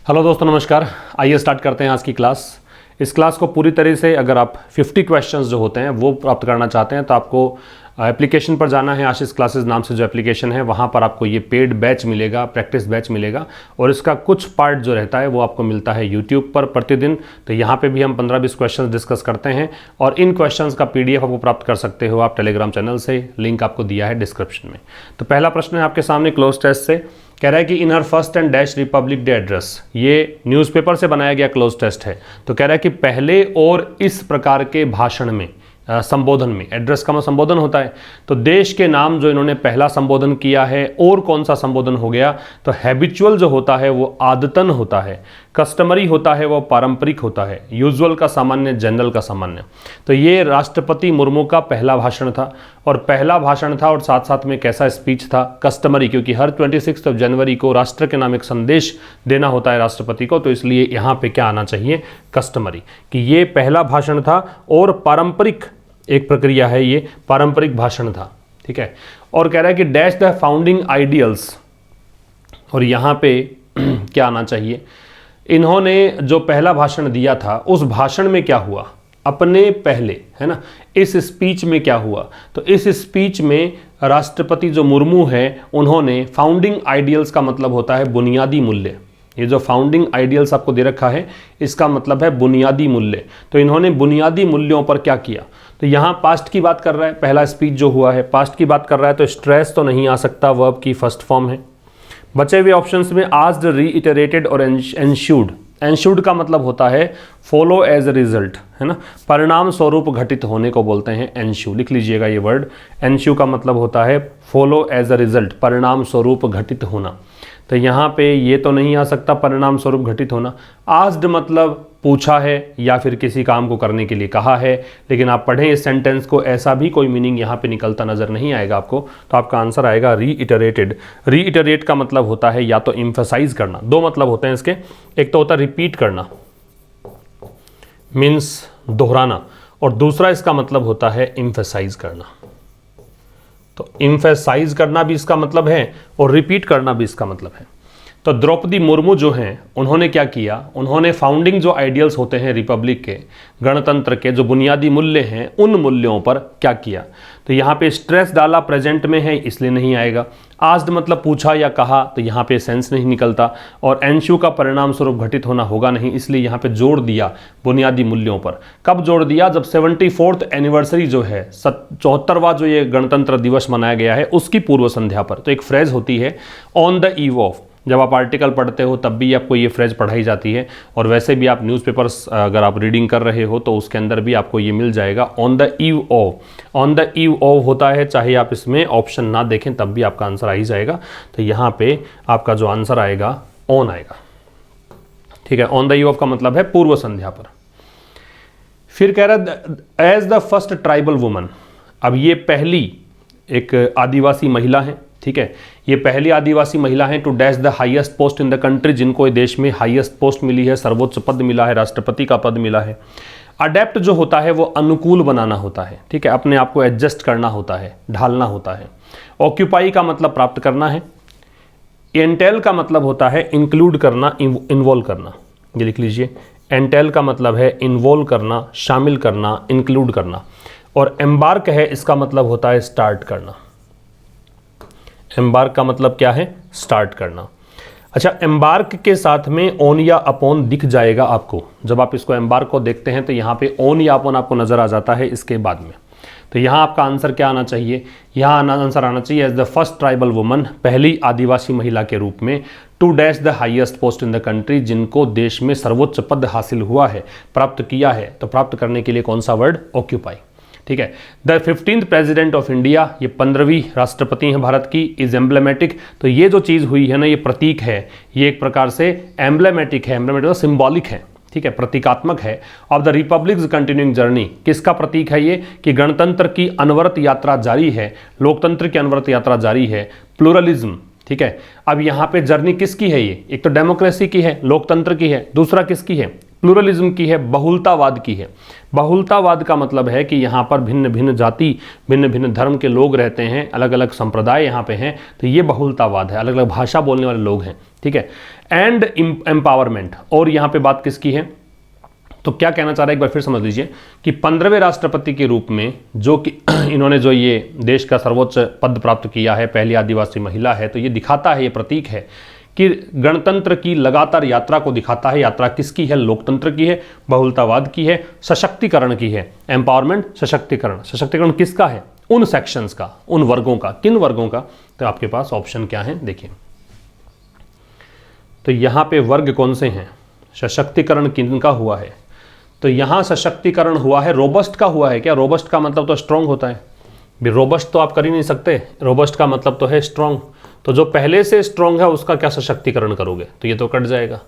Hello दोस्तों, नमस्कार। आइए स्टार्ट करते हैं आज की क्लास। इस क्लास को पूरी तरह से अगर आप 50 क्वेश्चंस जो होते हैं वो प्राप्त करना चाहते हैं तो आपको एप्लीकेशन पर जाना है। आशीष क्लासेस नाम से जो एप्लीकेशन है वहाँ पर आपको ये पेड बैच मिलेगा, प्रैक्टिस बैच मिलेगा और इसका कुछ पार्ट जो रहता है वो आपको मिलता है यूट्यूब पर प्रतिदिन। तो यहाँ पे भी हम 15-20 क्वेश्चंस डिस्कस करते हैं और इन क्वेश्चंस का PDF आपको प्राप्त कर सकते हो आप टेलीग्राम चैनल से। लिंक आपको दिया है डिस्क्रिप्शन में। तो पहला प्रश्न है आपके सामने क्लोज टेस्ट से, कह रहा है कि in her first and dash republic day address, ये न्यूज़पेपर से बनाया गया क्लोज टेस्ट है। तो कह रहा है कि पहले और इस प्रकार के भाषण में, संबोधन में, एड्रेस का संबोधन होता है, तो देश के नाम जो इन्होंने पहला संबोधन किया है और कौन सा संबोधन हो गया, तो हैबिचुअल जो होता है वो आदतन होता है, कस्टमरी होता है वो पारंपरिक होता है, यूजुअल का सामान्य, जनरल का सामान्य। तो ये राष्ट्रपति मुर्मू का पहला भाषण था और पहला भाषण था और साथ साथ में कैसा स्पीच था, कस्टमरी, क्योंकि हर 26 जनवरी को राष्ट्र के नाम एक संदेश देना होता है राष्ट्रपति को, तो इसलिए यहाँ पे क्या आना चाहिए, कस्टमरी, कि ये पहला भाषण था और पारंपरिक एक प्रक्रिया है, ये पारंपरिक भाषण था। ठीक है। और कह रहा है कि डैश द फाउंडिंग आइडियल्स, और यहाँ पे क्या आना चाहिए, इन्होंने जो पहला भाषण दिया था उस भाषण में क्या हुआ, अपने पहले, है ना, इस स्पीच में क्या हुआ, तो इस स्पीच में राष्ट्रपति जो मुर्मू है उन्होंने फाउंडिंग आइडियल्स का मतलब होता है बुनियादी मूल्य। ये जो फाउंडिंग आइडियल्स आपको दे रखा है इसका मतलब है बुनियादी मूल्य। तो इन्होंने बुनियादी मूल्यों पर क्या किया, तो यहाँ पास्ट की बात कर रहा है, पहला स्पीच जो हुआ है पास्ट की बात कर रहा है, तो स्ट्रेस तो नहीं आ सकता, वर्ब की फर्स्ट फॉर्म है। बचे हुए ऑप्शंस में आस्क्ड, रीइटरेटेड और एंश्योर्ड। एंश्योर्ड का मतलब होता है फॉलो एज अ रिजल्ट, है ना, परिणाम स्वरूप घटित होने को बोलते हैं एंश्यू। लिख लीजिएगा ये वर्ड, एंश्यू का मतलब होता है फॉलो एज अ रिजल्ट, परिणाम स्वरूप घटित होना। तो यहाँ पे ये तो नहीं आ सकता परिणाम स्वरूप घटित होना। आस्क्ड मतलब पूछा है या फिर किसी काम को करने के लिए कहा है, लेकिन आप पढ़ें इस सेंटेंस को, ऐसा भी कोई मीनिंग यहाँ पे निकलता नजर नहीं आएगा आपको। तो आपका आंसर आएगा रीइटरेटेड। रीइटरेट का मतलब होता है या तो एम्फसाइज करना, दो मतलब होते हैं इसके, एक तो होता है रिपीट करना, मीन्स दोहराना, और दूसरा इसका मतलब होता है एम्फसाइज करना। तो एम्फसाइज करना भी इसका मतलब है और रिपीट करना भी इसका मतलब है। तो द्रौपदी मुर्मू जो हैं उन्होंने क्या किया, उन्होंने फाउंडिंग जो आइडियल्स होते हैं रिपब्लिक के, गणतंत्र के, जो बुनियादी मूल्य हैं उन मूल्यों पर क्या किया। तो यहाँ पे स्ट्रेस डाला, प्रेजेंट में है इसलिए नहीं आएगा। आस्क्ड मतलब पूछा या कहा, तो यहाँ पे सेंस नहीं निकलता। और एंश्यू का परिणाम स्वरूप घटित होना होगा नहीं, इसलिए यहाँ पे जोड़ दिया बुनियादी मूल्यों पर। कब जोड़ दिया, जब 74th एनिवर्सरी जो है, 74वां जो ये गणतंत्र दिवस मनाया गया है उसकी पूर्व संध्या पर। तो एक फ्रेज होती है ऑन द ईव ऑफ, जब आप आर्टिकल पढ़ते हो तब भी आपको ये फ्रेज पढ़ाई जाती है, और वैसे भी आप न्यूज़पेपर्स अगर आप रीडिंग कर रहे हो तो उसके अंदर भी आपको ये मिल जाएगा on the eve of. On the eve of होता है, चाहे आप इसमें ऑप्शन ना देखें तब भी आपका आंसर आ ही जाएगा। तो यहाँ पे आपका जो आंसर आएगा ऑन आएगा। ठीक है, ऑन द ईव ऑफ का मतलब है पूर्व संध्या पर। फिर कह रहा है as the first tribal woman, अब ये पहली एक आदिवासी महिला है। ठीक है, ये पहली आदिवासी महिला है to dash the highest post in the country, जिनको देश में हाईएस्ट पोस्ट मिली है, सर्वोच्च पद मिला है, राष्ट्रपति का पद मिला है। अडेप्ट जो होता है वो अनुकूल बनाना होता है। ठीक है, अपने आप को एडजस्ट करना होता है, ढालना होता है। ऑक्यूपाई का मतलब प्राप्त करना है। एंटेल का मतलब होता है इंक्लूड करना, इन्वॉल्व करना, ये लिख लीजिए। एंटेल का मतलब है इन्वॉल्व करना, शामिल करना, इंक्लूड करना। और एम्बार्क है, इसका मतलब होता है स्टार्ट करना। एम्बार्क का मतलब क्या है, स्टार्ट करना। अच्छा, एम्बार्क के साथ में ऑन या अपॉन दिख जाएगा आपको, जब आप इसको एम्बार्क को देखते हैं तो यहाँ पे ऑन या अपॉन आपको नजर आ जाता है इसके बाद में। तो यहाँ आपका आंसर क्या आना चाहिए, यहाँ आंसर आना चाहिए as the first tribal woman, पहली आदिवासी महिला के रूप में, to dash the highest post in the country, जिनको देश में सर्वोच्च पद हासिल हुआ है, प्राप्त किया है। तो प्राप्त करने के लिए कौन सा वर्ड, ऑक्यूपाई। ठीक है, the 15th president of India, ये 15वीं राष्ट्रपति हैं भारत की, इज एम्ब्लेमेटिक। तो ये जो चीज़ हुई है ना, ये प्रतीक है, ये एक प्रकार से एम्ब्लेमेटिक है, एम्ब्लेमेटिक सिंबॉलिक है। ठीक है, प्रतीकात्मक है। Of the republics continuing journey, किसका प्रतीक है ये, कि गणतंत्र की अनवरत यात्रा जारी है, लोकतंत्र की अनवरत यात्रा जारी है, प्लूरलिज्म। ठीक है, अब यहाँ पे जर्नी किसकी है, ये एक तो डेमोक्रेसी की है, लोकतंत्र की है, दूसरा किसकी है, प्लूरलिज्म की है, बहुलतावाद की है। बहुलतावाद का मतलब है कि यहाँ पर भिन्न भिन्न जाति, भिन्न भिन्न धर्म के लोग रहते हैं, अलग अलग संप्रदाय यहाँ पे हैं, तो ये बहुलतावाद है, अलग अलग भाषा बोलने वाले लोग हैं, ठीक है। एंड एम्पावरमेंट, और यहाँ पे बात किसकी है, तो क्या कहना चाह रहा है एक बार फिर समझ लीजिए कि 15वें राष्ट्रपति के रूप में जो कि इन्होंने जो ये देश का सर्वोच्च पद प्राप्त किया है, पहली आदिवासी महिला है, तो ये दिखाता है, ये प्रतीक है कि गणतंत्र की लगातार यात्रा को दिखाता है। यात्रा किसकी है, लोकतंत्र की है, बहुलतावाद की है, सशक्तिकरण की है। एम्पावरमेंट, सशक्तिकरण, सशक्तिकरण किसका है, उन सेक्शंस का, उन वर्गों का। किन वर्गों का, तो आपके पास ऑप्शन क्या है देखिए, तो यहां पे वर्ग कौन से हैं, सशक्तिकरण किनका हुआ है, तो यहां सशक्तिकरण हुआ है, रोबस्ट का हुआ है। क्या रोबस्ट का मतलब तो स्ट्रांग होता है, भी रोबस्ट तो आप कर ही नहीं सकते, रोबस्ट का मतलब तो है स्ट्रांग, तो जो पहले से स्ट्रांग है उसका क्या सशक्तिकरण करोगे, तो ये तो कट जाएगा।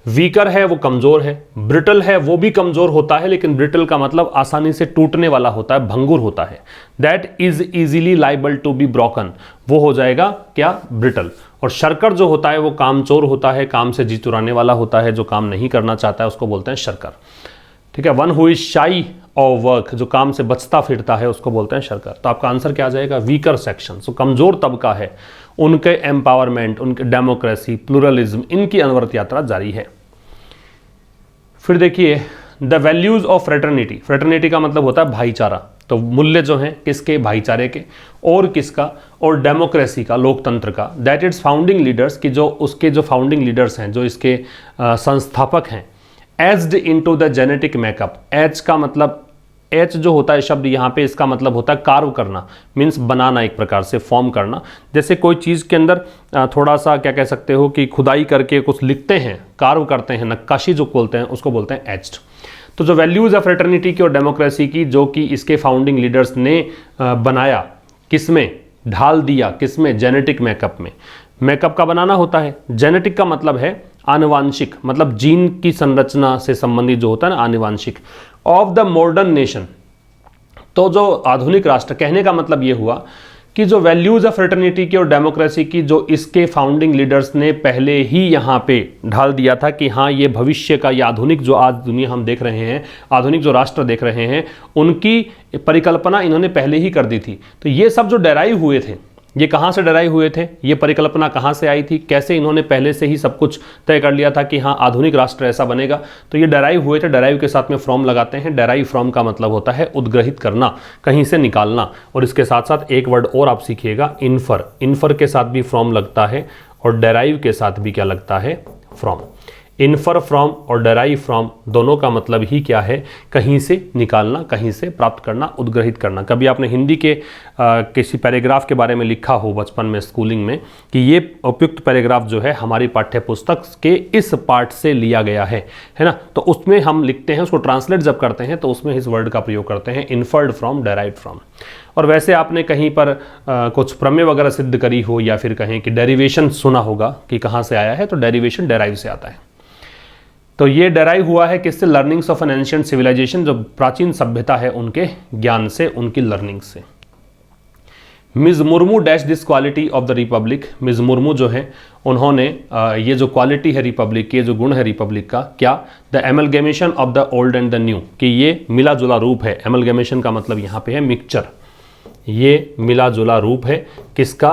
वीकर है वो कमजोर है, ब्रिटल है वो भी कमजोर होता है, लेकिन ब्रिटल का मतलब आसानी से टूटने वाला होता है, भंगुर होता है। That is easily liable to be broken, वो हो जाएगा क्या, ब्रिटल। और शर्कर जो होता है वो कामचोर होता है, काम से जी चुराने वाला होता है, जो काम नहीं करना चाहता है उसको बोलते हैं शर्कर, ठीक है। वन हु इज शाई ऑफ वर्क, जो काम से बचता फिरता है उसको बोलते हैं शर्कर। तो आपका आंसर क्या आ जाएगा, वीकर सेक्शन, सो कमजोर तबका है, उनके एम्पावरमेंट, उनके डेमोक्रेसी, प्लूरलिज्म, इनकी अनवरत यात्रा जारी है। फिर देखिए the values of fraternity, fraternity का मतलब होता है भाईचारा, तो मूल्य जो हैं किसके, भाईचारे के, और किसका, और डेमोक्रेसी का, लोकतंत्र का। दैट इट्स फाउंडिंग लीडर्स, की जो उसके जो फाउंडिंग लीडर्स हैं, जो इसके संस्थापक हैं, aged into the genetic makeup. H का मतलब, एच जो होता है शब्द यहाँ पे, इसका मतलब होता है कार्व करना, मीन्स बनाना, एक प्रकार से फॉर्म करना। जैसे कोई चीज़ के अंदर थोड़ा सा क्या कह सकते हो कि खुदाई करके कुछ लिखते हैं, कार्व करते हैं, नक्काशी जो बोलते हैं उसको बोलते हैं एच्ड। तो जो वैल्यूज़ है फ्रेटर्निटी की और डेमोक्रेसी की, जो कि इसके फाउंडिंग लीडर्स ने बनाया, किसमें ढाल दिया, किसमें, जेनेटिक मेकअप में। मेकअप का बनाना होता है, जेनेटिक का मतलब है आनुवांशिक, मतलब जीन की संरचना से संबंधित जो होता है ना, आनुवांशिक। ऑफ द मॉडर्न नेशन, तो जो आधुनिक राष्ट्र, कहने का मतलब ये हुआ कि जो वैल्यूज ऑफ फ्रेटर्निटी की और डेमोक्रेसी की, जो इसके फाउंडिंग लीडर्स ने पहले ही यहाँ पे ढाल दिया था कि हाँ ये भविष्य का, ये आधुनिक जो आज दुनिया हम देख रहे हैं, आधुनिक जो राष्ट्र देख रहे हैं, उनकी परिकल्पना इन्होंने पहले ही कर दी थी। तो ये सब जो डेराइव हुए थे, ये कहाँ से डराई हुए थे, ये परिकल्पना कहाँ से आई थी, कैसे इन्होंने पहले से ही सब कुछ तय कर लिया था कि हाँ आधुनिक राष्ट्र ऐसा बनेगा, तो ये डराइव हुए थे। डराइव के साथ में फ्रॉम लगाते हैं। डराइव फ्रॉम का मतलब होता है उद्ग्रहित करना, कहीं से निकालना। और इसके साथ साथ एक वर्ड और आप सीखिएगा, इन्फर। इन्फर के साथ भी फ्रॉम लगता है और डराइव के साथ भी क्या लगता है, फ्रॉम। इन्फर फ्रॉम और डराइव फ्रॉम दोनों का मतलब ही क्या है, कहीं से निकालना, कहीं से प्राप्त करना, उद्ग्रहित करना। कभी आपने हिंदी के किसी पैराग्राफ के बारे में लिखा हो बचपन में, स्कूलिंग में, कि ये उपयुक्त पैराग्राफ जो है हमारी पाठ्य पुस्तक के इस पार्ट से लिया गया है ना, तो उसमें हम लिखते हैं, उसको ट्रांसलेट जब करते हैं तो उसमें इस वर्ड का प्रयोग करते हैं, इन्फर्ड फ्रॉम, डेराइव्ड फ्रॉम। और वैसे आपने कहीं पर कुछ प्रमेय वगैरह सिद्ध करी हो, या फिर कहें कि डेरिवेशन सुना होगा कि कहाँ से आया है, तो डेरिवेशन डेराइव से आता है। तो ये डेराइव हुआ है किससे, learnings of an ancient civilisation, जो प्राचीन सभ्यता है उनके ज्ञान से, उनकी लर्निंग से। Miss Murmu dash this quality of the Republic. Miss Murmu जो है उन्होंने ये जो क्वालिटी है रिपब्लिक की, जो गुण है रिपब्लिक का, क्या, the amalgamation of the old and the new, कि ये मिला जुला रूप है। एमलगेमेशन का मतलब यहाँ पे है मिक्सचर, ये मिला जुला रूप है किसका,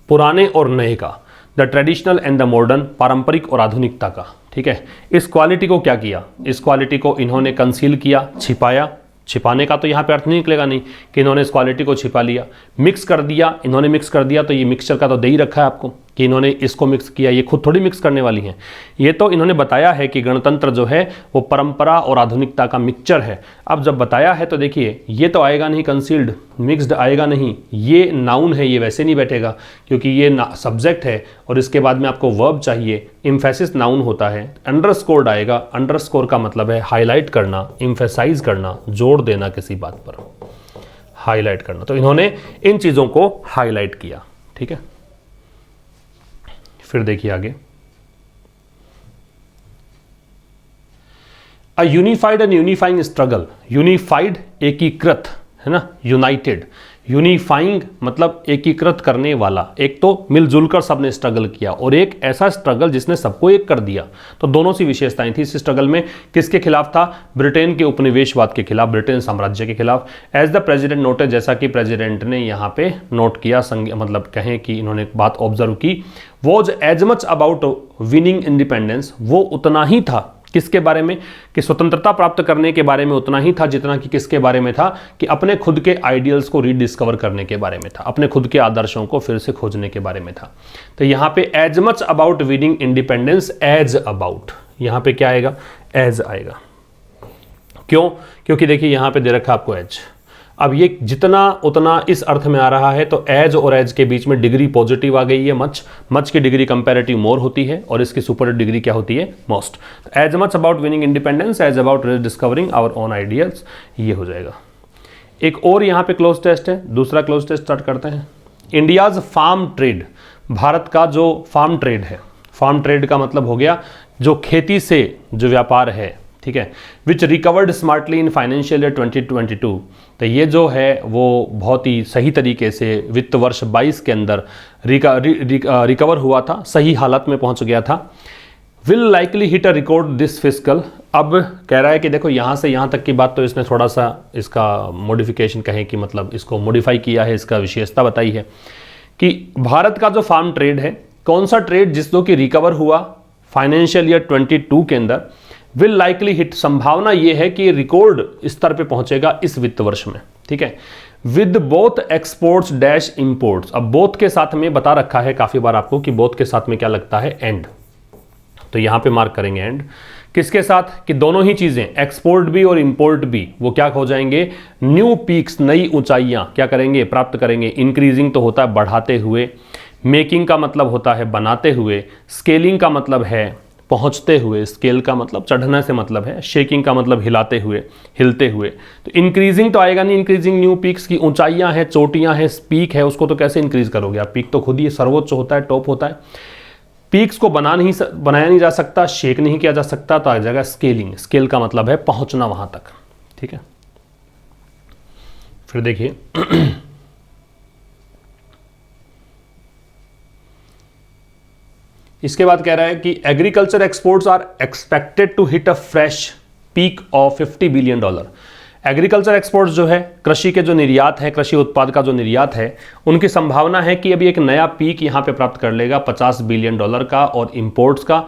पुराने और नए का। The traditional and the modern, पारंपरिक और आधुनिकता का, ठीक है। इस क्वालिटी को क्या किया, इस क्वालिटी को इन्होंने कंसील किया, छिपाया। छिपाने का तो यहाँ पे अर्थ नहीं निकलेगा नहीं कि इन्होंने इस क्वालिटी को छिपा लिया। मिक्स कर दिया, इन्होंने मिक्स कर दिया, तो ये मिक्सचर का तो दे ही रखा है आपको कि इन्होंने इसको मिक्स किया, ये खुद थोड़ी मिक्स करने वाली हैं। ये तो इन्होंने बताया है कि गणतंत्र जो है वो परंपरा और आधुनिकता का मिक्सचर है। अब जब बताया है तो देखिए, ये तो आएगा नहीं कंसील्ड, मिक्स्ड आएगा नहीं, ये नाउन है, ये वैसे नहीं बैठेगा क्योंकि ये सब्जेक्ट है और इसके बाद में आपको वर्ब चाहिए, इम्फेसिस नाउन होता है। अंडरस्कोर्ड आएगा, अंडरस्कोर का मतलब है हाईलाइट करना, इम्फेसाइज करना, जोड़ देना किसी बात पर, हाईलाइट करना। तो इन्होंने इन चीजों को हाईलाइट किया, ठीक है। फिर देखिए आगे, a unified and unifying struggle. Unified एकीकृत है ना, यूनाइटेड, यूनिफाइंग मतलब एकीकृत करने वाला, एक तो मिलजुल कर सबने स्ट्रगल किया और एक ऐसा स्ट्रगल जिसने सबको एक कर दिया। तो दोनों सी विशेषताएं थी इस स्ट्रगल में। किसके खिलाफ था? ब्रिटेन के उपनिवेशवाद के खिलाफ, ब्रिटेन साम्राज्य के खिलाफ। एज द प्रेसिडेंट नोटेड, जैसा कि प्रेसिडेंट ने यहाँ पे नोट किया, मतलब कहें कि इन्होंने एक बात ऑब्जर्व की, was as much about winning independence, वो उतना ही था किसके बारे में, कि स्वतंत्रता प्राप्त करने के बारे में उतना ही था जितना कि किसके बारे में था, कि अपने खुद के आइडियल्स को रीडिस्कवर करने के बारे में था, अपने खुद के आदर्शों को फिर से खोजने के बारे में था। तो यहां पे as much about winning independence, as about, यहां पे क्या आएगा? एज आएगा। क्यों? क्योंकि देखिए यहां पे दे रखा आपको एज। अब ये जितना उतना इस अर्थ में आ रहा है, तो एज और एज के बीच में डिग्री पॉजिटिव आ गई है। मच की डिग्री कंपैरेटिव मोर होती है और इसकी सुपर डिग्री क्या होती है? Most. As much about winning independence, as about discovering our own ideals, ये हो जाएगा। एक और यहाँ पे क्लोज टेस्ट है, दूसरा क्लोज टेस्ट स्टार्ट करते हैं। इंडियाज फार्म ट्रेड, भारत का जो फार्म ट्रेड है, फार्म ट्रेड का मतलब हो गया जो खेती से जो व्यापार है, ठीक है, which recovered smartly in financial year 2022, तो ये जो है वो बहुत ही सही तरीके से वित्त वर्ष 22 के अंदर रिकवर हुआ था, सही हालत में पहुंच गया था। Will likely hit a record this fiscal, अब कह रहा है कि देखो यहाँ से यहाँ तक की बात तो इसने थोड़ा सा इसका मॉडिफिकेशन कहें कि मतलब इसको मॉडिफाई किया है, इसका विशेषता बताई है कि भारत का जो फार्म ट्रेड है, कौन सा ट्रेड जिसको कि रिकवर हुआ फाइनेंशियल ईयर 22 के अंदर, विल लाइकली हिट, संभावना यह है कि रिकॉर्ड स्तर पे पहुंचेगा इस वित्त वर्ष में, ठीक है, with both exports dash imports. अब बोथ के साथ में बता रखा है काफी बार आपको कि बोथ के साथ में क्या लगता है? एंड। तो यहां पे मार्क करेंगे एंड। किसके साथ? कि दोनों ही चीजें, एक्सपोर्ट भी और इंपोर्ट भी, वो क्या हो जाएंगे? न्यू पीक्स, नई ऊंचाइयां क्या करेंगे? प्राप्त करेंगे। इंक्रीजिंग तो होता है बढ़ाते हुए, मेकिंग का मतलब होता है बनाते हुए, स्केलिंग का मतलब है पहुंचते हुए, स्केल का मतलब चढ़ने से मतलब है, शेकिंग का मतलब हिलाते हुए, हिलते हुए। तो इंक्रीजिंग तो आएगा नहीं, इंक्रीजिंग न्यू पीक्स की ऊंचाइयां हैं, चोटियां हैं, पीक है, उसको तो कैसे इंक्रीज करोगे आप? पीक तो खुद ही सर्वोच्च होता है, टॉप होता है। पीक्स को बनाया नहीं जा सकता, शेक नहीं किया जा सकता, तो आ जाएगा स्केलिंग। स्केल का मतलब है पहुंचना वहां तक, ठीक है। फिर देखिए इसके बाद कह रहा है कि agriculture exports are expected to hit a fresh peak of $50 billion. Agriculture exports जो है, कृषि के जो निर्यात है, कृषि उत्पाद का जो निर्यात है, उनकी संभावना है कि अभी एक नया पीक यहां पे प्राप्त कर लेगा $50 बिलियन का। और इंपोर्ट्स का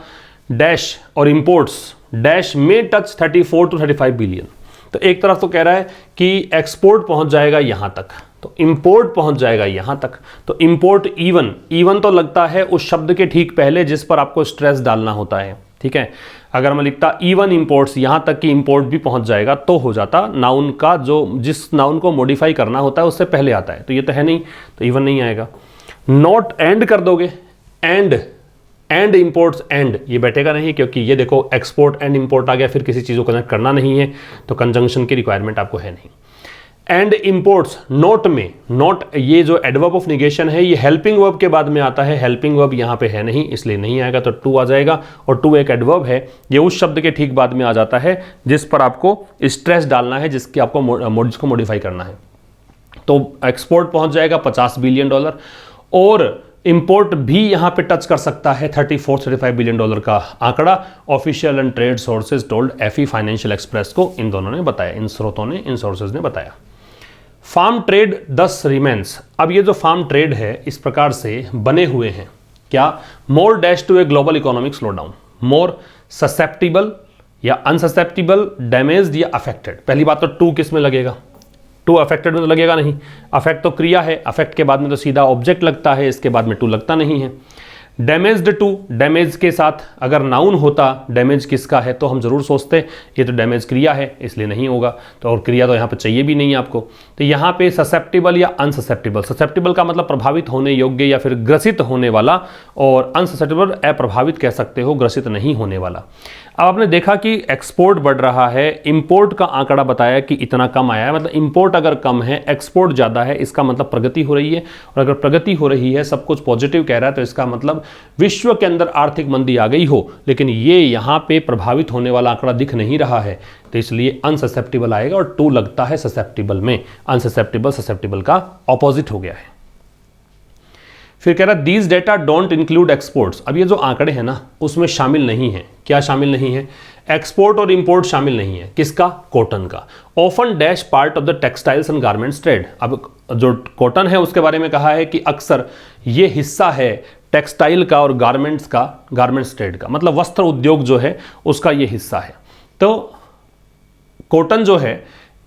डैश, और इंपोर्ट्स डैश में टच 34 to 35 बिलियन। तो एक तरफ तो कह रहा है कि एक्सपोर्ट पहुंच जाएगा यहां तक, तो इंपोर्ट पहुंच जाएगा यहां तक। तो इंपोर्ट इवन तो लगता है उस शब्द के ठीक पहले जिस पर आपको स्ट्रेस डालना होता है, ठीक है। अगर मैं लिखता इवन इंपोर्ट्स, यहां तक कि इंपोर्ट भी पहुंच जाएगा, तो हो जाता नाउन का जो जिस नाउन को मॉडिफाई करना होता है उससे पहले आता है, तो ये तो है नहीं, तो इवन नहीं आएगा। नॉट एंड कर दोगे, एंड इंपोर्ट्स एंड, ये बैठेगा नहीं, क्योंकि ये देखो एक्सपोर्ट एंड इंपोर्ट आ गया, फिर किसी चीज को कनेक्ट करना नहीं है, तो कंजंक्शन की रिक्वायरमेंट आपको है नहीं। एंड इंपोर्ट्स, नोट में, नोट ये जो एडवर्ब ऑफ निगेशन है, ये हेल्पिंग वर्ब के बाद में आता है, हेल्पिंग वर्ब यहाँ पे है नहीं, इसलिए नहीं आएगा, तो टू आ जाएगा। और टू एक एडवर्ब है, ये उस शब्द के ठीक बाद में आ जाता है जिस पर आपको स्ट्रेस डालना है, जिसकी आपको जिसको मॉडिफाई करना है। तो एक्सपोर्ट पहुंच जाएगा $50 बिलियन, और इंपोर्ट भी यहां पे टच कर सकता है $34-35 बिलियन का आंकड़ा। Official and trade sources told FE financial express को इन दोनों ने बताया, इन स्रोतों ने, इन सोर्सेज ने बताया। Farm trade 10 remains. अब ये जो फार्म ट्रेड है इस प्रकार से बने हुए हैं, क्या? More dash to a global economic slow down, more susceptible या अनससेप्टिबल, डैमेज्ड या अफेक्टेड। पहली बात तो टू किस में लगेगा? टू अफेक्टेड में तो लगेगा नहीं, अफेक्ट तो क्रिया है, अफेक्ट के बाद में तो सीधा ऑब्जेक्ट लगता है, इसके बाद में टू लगता नहीं है। डैमेज्ड टू, डैमेज के साथ अगर नाउन होता, डैमेज किसका है, तो हम जरूर सोचते ये तो डैमेज क्रिया है, इसलिए नहीं होगा, तो और क्रिया तो यहाँ पे चाहिए भी नहीं आपको। तो यहाँ पे ससेप्टिबल या अनससेप्टिबल, ससेप्टिबल का मतलब प्रभावित होने योग्य या फिर ग्रसित होने वाला, और अनससेप्टिबल अप्रभावित कह सकते हो, ग्रसित नहीं होने वाला। अब आपने देखा कि एक्सपोर्ट बढ़ रहा है, इंपोर्ट का आंकड़ा बताया कि इतना कम आया है, मतलब इंपोर्ट अगर कम है, एक्सपोर्ट ज़्यादा है, इसका मतलब प्रगति हो रही है। और अगर प्रगति हो रही है, सब कुछ पॉजिटिव कह रहा है, तो इसका मतलब विश्व के अंदर आर्थिक मंदी आ गई हो, लेकिन ये यहाँ पे प्रभावित होने वाला आंकड़ा दिख नहीं रहा है, तो इसलिए अनससेप्टेबल आएगा और टू लगता है ससेप्टेबल में। अनससेप्टेबल ससेप्टेबल का ऑपोजिट हो गया है। फिर कह रहा है these data don't include exports. अब ये जो आंकड़े हैं ना उसमें शामिल नहीं है, क्या शामिल नहीं है? एक्सपोर्ट और इंपोर्ट शामिल नहीं है। किसका? कॉटन का। Often dash part of the textiles and garments trade. अब जो कॉटन है उसके बारे में कहा है कि अक्सर ये हिस्सा है टेक्सटाइल का और गारमेंट्स का, गारमेंट्स ट्रेड का, मतलब वस्त्र उद्योग जो है उसका ये हिस्सा है। तो कॉटन जो है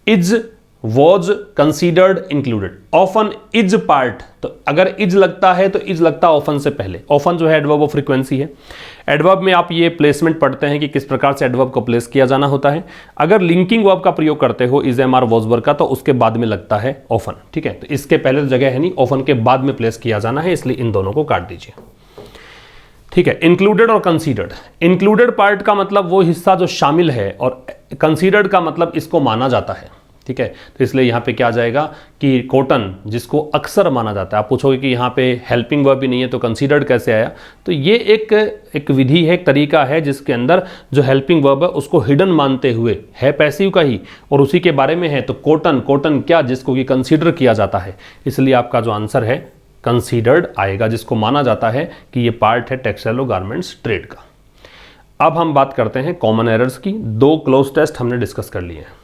is was considered included. Often is part, तो अगर इज लगता है तो इज लगता है ऑफन से पहले। ऑफन जो है एडवर्ब ऑफ फ्रीक्वेंसी है। एडवर्ब में आप ये प्लेसमेंट पढ़ते हैं कि किस प्रकार से एडवर्ब को प्लेस किया जाना होता है। अगर लिंकिंग वर्ब का प्रयोग करते हो is am are was verb का, तो उसके बाद में लगता है ऑफन। ठीक है, तो इसके पहले तो जगह है नहीं, ऑफन के बाद में प्लेस किया जाना है, इसलिए इन दोनों को काट दीजिए। ठीक है, इंक्लूडेड और कंसीडर्ड। इंक्लूडेड पार्ट का मतलब वो हिस्सा जो शामिल है, और कंसीडर्ड का मतलब इसको माना जाता है। ठीक है, तो इसलिए यहाँ पे क्या आ जाएगा कि कॉटन जिसको अक्सर माना जाता है। आप पूछोगे कि यहाँ पे हेल्पिंग वर्ब भी नहीं है तो कंसीडर्ड कैसे आया? तो ये एक विधि है, एक तरीका है जिसके अंदर जो हेल्पिंग वर्ब है उसको हिडन मानते हुए, है पैसिव का ही और उसी के बारे में है, तो कॉटन, कॉटन क्या, जिसको कि कंसीडर किया जाता है, इसलिए आपका जो आंसर है कंसीडर्ड आएगा, जिसको माना जाता है कि ये पार्ट है टेक्सटाइल और गारमेंट्स ट्रेड का। अब हम बात करते हैं कॉमन एरर्स की। 2 क्लोज टेस्ट हमने डिस्कस कर लिए हैं।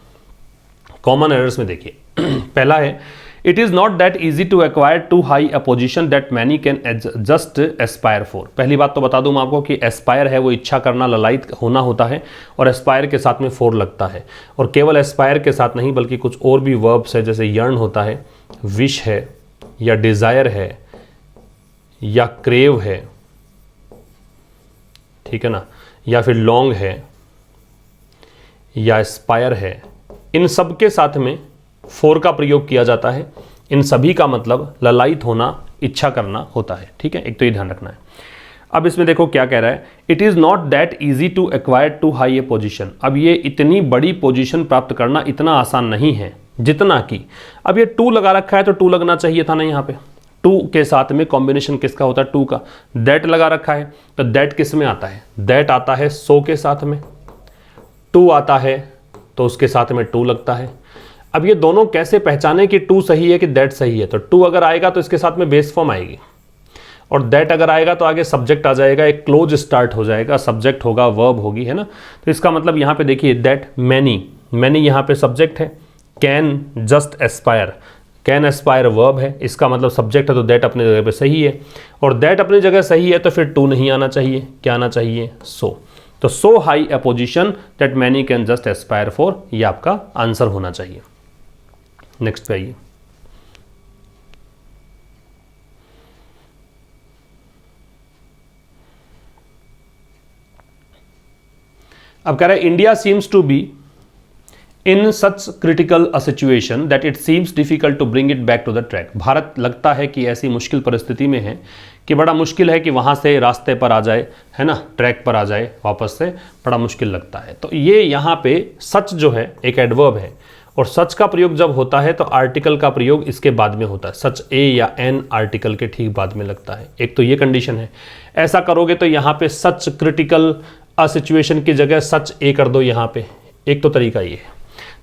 कॉमन एरर्स में देखिए, पहला है it is not that easy to acquire to high a position that many can just aspire for. पहली बात तो बता दूं मैं आपको कि एस्पायर है वो इच्छा करना, ललायत होना होता है, और एस्पायर के साथ में फॉर लगता है। और केवल एस्पायर के साथ नहीं बल्कि कुछ और भी वर्ब्स है, जैसे यर्न होता है, विश है, या डिजायर है, या क्रेव है, ठीक है ना, या फिर लॉन्ग है, या एस्पायर है, इन सब के साथ में फोर का प्रयोग किया जाता है। इन सभी का मतलब ललायत होना, इच्छा करना होता है। ठीक है, एक तो ये ध्यान रखना है। अब इसमें देखो क्या कह रहा है, it is not that easy to acquire to high a position. अब ये इतनी बड़ी पोजीशन प्राप्त करना इतना आसान नहीं है जितना कि, अब ये टू लगा रखा है तो टू लगना चाहिए था ना, यहाँ पे टू के साथ में कॉम्बिनेशन किसका होता है? टू का। दैट लगा रखा है तो दैट किस में आता है? दैट आता है सो के साथ में, टू आता है तो उसके साथ में टू लगता है। अब ये दोनों कैसे पहचाने कि टू सही है कि दैट सही है? तो टू अगर आएगा तो इसके साथ में बेस फॉर्म आएगी, और दैट अगर आएगा तो आगे सब्जेक्ट आ जाएगा, एक क्लोज स्टार्ट हो जाएगा, सब्जेक्ट होगा, वर्ब होगी, है ना। तो इसका मतलब यहाँ पे देखिए दैट मैनी, मैनी यहाँ पे सब्जेक्ट है, can just Aspire, can Aspire verb है, इसका मतलब सब्जेक्ट है तो दैट अपनी जगह पे सही है, और दैट अपनी जगह सही है तो फिर टू नहीं आना चाहिए, क्या आना चाहिए? सो। तो so high a position that many can just aspire for, ये आपका आंसर होना चाहिए। नेक्स्ट पे आइए। अब कह रहा है India seems to be in such critical a situation that it seems difficult to bring it back to the track. Bharat लगता है कि ऐसी मुश्किल परिस्थिति में है कि बड़ा मुश्किल है कि वहाँ से रास्ते पर आ जाए, है ना, ट्रैक पर आ जाए वापस से, बड़ा मुश्किल लगता है। तो ये यहाँ पे सच जो है एक एडवर्ब है, और सच का प्रयोग जब होता है तो आर्टिकल का प्रयोग इसके बाद में होता है। सच ए या एन आर्टिकल के ठीक बाद में लगता है। एक तो ये कंडीशन है। ऐसा करोगे तो यहाँ पे सच क्रिटिकल अ सिचुएशन की जगह सच ए कर दो यहाँ पे, एक तो तरीका ये है।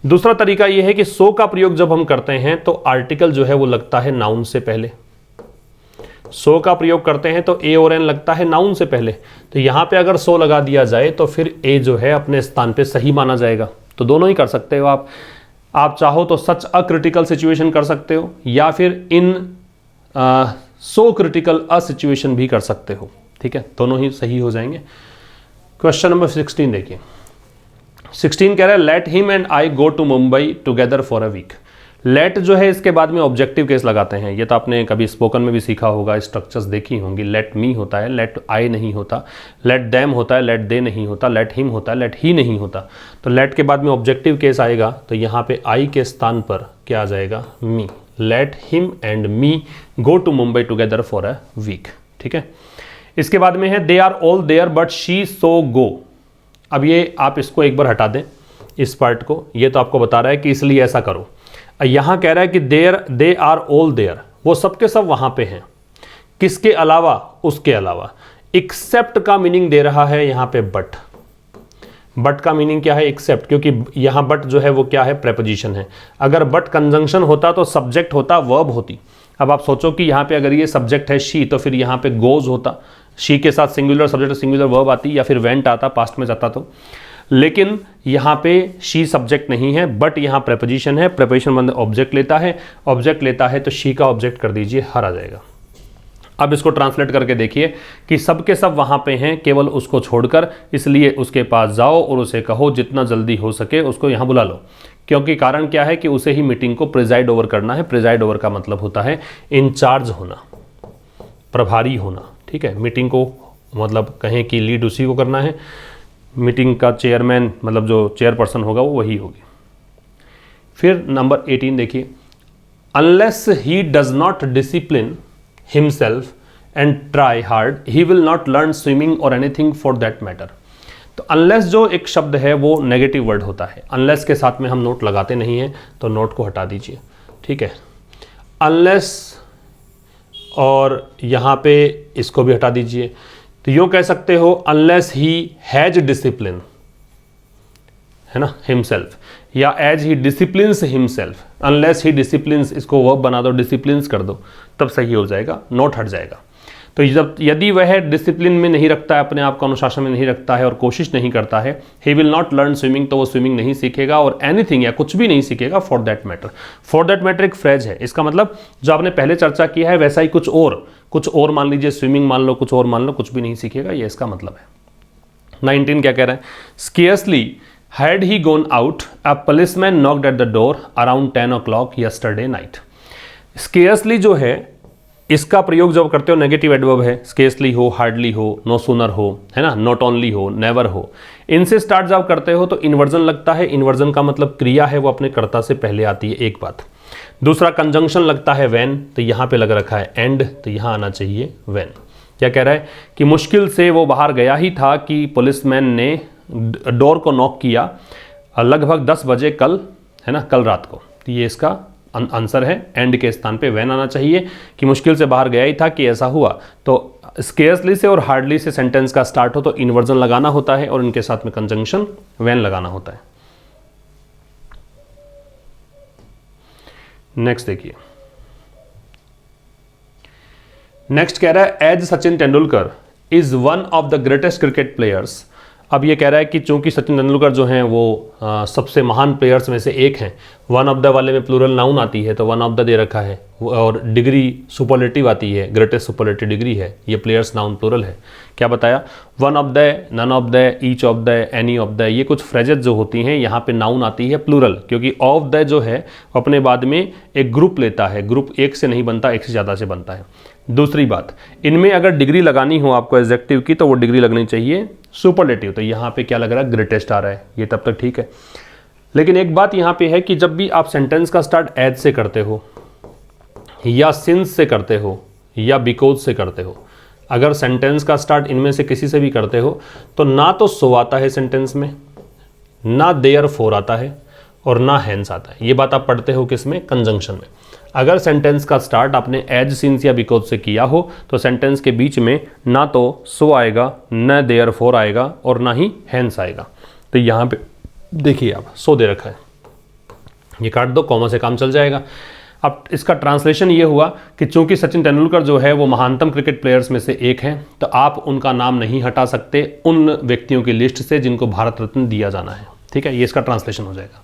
दूसरा तरीका ये है कि सो का प्रयोग जब हम करते हैं तो आर्टिकल जो है वो लगता है नाउन से पहले। सो का प्रयोग करते हैं तो ए और एन लगता है नाउन से पहले, तो यहाँ पे अगर सो लगा दिया जाए तो फिर ए जो है अपने स्थान पे सही माना जाएगा। तो दोनों ही कर सकते हो आप चाहो तो सच अ क्रिटिकल सिचुएशन कर सकते हो, या फिर इन सो क्रिटिकल अ सिचुएशन भी कर सकते हो। ठीक है, दोनों ही सही हो जाएंगे। क्वेश्चन नंबर 16 देखिए। 16 कह रहा है let him and I go to Mumbai together for a week. Let जो है इसके बाद में ऑब्जेक्टिव केस लगाते हैं। ये तो आपने कभी स्पोकन में भी सीखा होगा, स्ट्रक्चर्स देखी होंगी। लेट मी होता है, लेट आई नहीं होता, लेट देम होता है, लेट दे नहीं होता, लेट हिम होता है, लेट ही नहीं होता। तो लेट के बाद में ऑब्जेक्टिव केस आएगा तो यहाँ पे आई के स्थान पर क्या आ जाएगा? Me. Let him and me go to Mumbai together for a week. ठीक है, इसके बाद में है they are all there but she so go. अब ये आप इसको एक बार हटा दें, इस पार्ट को। ये तो आपको बता रहा है कि इसलिए ऐसा करो। यहाँ कह रहा है कि दे आर ऑल देयर, वो सब के सब वहाँ पे हैं। किसके अलावा? उसके अलावा। एक्सेप्ट का मीनिंग दे रहा है यहाँ पे बट। बट का मीनिंग क्या है? एक्सेप्ट, क्योंकि यहाँ बट जो है वो क्या है? प्रेपोजिशन है। अगर बट कंजंक्शन होता तो सब्जेक्ट होता, वर्ब होती। अब आप सोचो कि यहाँ पे अगर ये सब्जेक्ट है शी, तो फिर यहाँ पे गोज होता, शी के साथ सिंगुलर सब्जेक्ट सिंगुलर वर्ब आती, या फिर वेंट आता, पास्ट में जाता तो। लेकिन यहाँ पे शी सब्जेक्ट नहीं है, बट यहाँ प्रेपोजिशन है। प्रेपोजिशन बंद ऑब्जेक्ट लेता है, ऑब्जेक्ट लेता है तो शी का ऑब्जेक्ट कर दीजिए, हर आ जाएगा। अब इसको ट्रांसलेट करके देखिए कि सब के सब वहाँ पे हैं केवल उसको छोड़कर, इसलिए उसके पास जाओ और उसे कहो जितना जल्दी हो सके उसको यहाँ बुला लो। क्योंकि कारण क्या है कि उसे ही मीटिंग को प्रिजाइड ओवर करना है। प्रिजाइड ओवर का मतलब होता है इंचार्ज होना, प्रभारी होना, ठीक है। मीटिंग को मतलब कहें कि लीड उसी को करना है, मीटिंग का चेयरमैन मतलब जो चेयरपर्सन होगा वो वही होगी। फिर नंबर 18 देखिए, unless he does not discipline himself and try hard, he will not learn swimming or anything for that matter। तो unless जो एक शब्द है वो नेगेटिव वर्ड होता है। unless के साथ में हम नोट लगाते नहीं हैं, तो नोट को हटा दीजिए, ठीक है। unless और यहाँ पे इसको भी हटा दीजिए। तो यूँ कह सकते हो unless he has discipline, है ना, himself, या as he disciplines himself. Unless he disciplines, इसको वर्ब बना दो, डिसिप्लिन्स कर दो, तब सही हो जाएगा, नोट हट जाएगा। तो जब यदि वह डिसिप्लिन में नहीं रखता है, अपने आप को अनुशासन में नहीं रखता है और कोशिश नहीं करता है, he will not learn swimming, तो वो स्विमिंग नहीं सीखेगा और एनीथिंग या कुछ भी नहीं सीखेगा for that matter. For that matter एक फ्रेज है, इसका मतलब जो आपने पहले चर्चा किया है वैसा ही कुछ और मान लीजिए, स्विमिंग मान लो, कुछ और मान लो, कुछ भी नहीं सीखेगा, ये इसका मतलब है। 19 क्या कह रहा है? Scarcely had he gone out, a policeman knocked at the door around 10 o'clock yesterday night। scarcely जो है इसका प्रयोग जब करते हो नेगेटिव एडवर्ब है, scarcely हो, hardly हो, no sooner हो, है ना, not only हो, never हो, इनसे स्टार्ट जब करते हो तो इन्वर्जन लगता है। इन्वर्जन का मतलब क्रिया है वो अपने कर्ता से पहले आती है, एक बात। दूसरा कंजंक्शन लगता है when, तो यहाँ पे लग रखा है and, तो यहाँ आना चाहिए when। क्या कह रहा है कि मुश्किल से वो बाहर गया ही था कि पुलिसमैन ने डोर को नॉक किया लगभग 10 बजे कल, है ना, कल रात को। तो ये इसका आंसर है, एंड के स्थान पे वैन आना चाहिए कि मुश्किल से बाहर गया ही था कि ऐसा हुआ। तो स्केर्सली से और हार्डली से सेंटेंस का स्टार्ट हो तो इन्वर्जन लगाना होता है और इनके साथ में कंजंक्शन वैन लगाना होता है। नेक्स्ट देखिए, नेक्स्ट कह रहा है as Sachin Tendulkar is one of the greatest cricket players. अब ये कह रहा है कि चूंकि सचिन तेंदुलकर जो हैं वो सबसे महान प्लेयर्स में से एक हैं, वन ऑफ द वाले में प्लूरल नाउन आती है तो वन ऑफ द दे रखा है, और डिग्री सुपरलेटिव आती है, ग्रेटेस्ट सुपरलेटिव डिग्री है, ये प्लेयर्स नाउन प्लूरल है। क्या बताया? One of the, none of the, each of the, any of the, ये कुछ फ्रेजेस जो होती हैं यहाँ पे नाउन आती है प्लूरल, क्योंकि ऑफ द जो है अपने बाद में एक ग्रुप लेता है, ग्रुप एक से नहीं बनता, एक से ज़्यादा से बनता है। दूसरी बात, इनमें अगर डिग्री लगानी हो आपको एडजेक्टिव की तो वो डिग्री लगनी चाहिए सुपरलेटिव। तो यहाँ पे क्या लग रहा है? ग्रेटेस्ट आ रहा है, ये तब तक ठीक है। लेकिन एक बात यहाँ पे है कि जब भी आप सेंटेंस का स्टार्ट एज से करते हो या सिंस से करते हो या बिकॉज से करते हो, अगर सेंटेंस का स्टार्ट इनमें से किसी से भी करते हो तो ना तो सो आता है सेंटेंस में, ना देयर फोर आता है और ना हैंस आता है। ये बात आप पढ़ते हो किसमें? कंजंक्शन में। अगर सेंटेंस का स्टार्ट आपने एज, सिंस या बिकॉज से किया हो तो सेंटेंस के बीच में ना तो सो आएगा, न देयर फोर आएगा और ना ही हैंस आएगा। तो यहाँ पे देखिए आप सो दे रखा है, ये काट दो, कॉमा से काम चल जाएगा। अब इसका ट्रांसलेशन ये हुआ कि चूंकि सचिन तेंदुलकर जो है वो महानतम क्रिकेट प्लेयर्स में से एक हैं, तो आप उनका नाम नहीं हटा सकते उन व्यक्तियों की लिस्ट से जिनको भारत रत्न दिया जाना है। ठीक है, ये इसका ट्रांसलेशन हो जाएगा।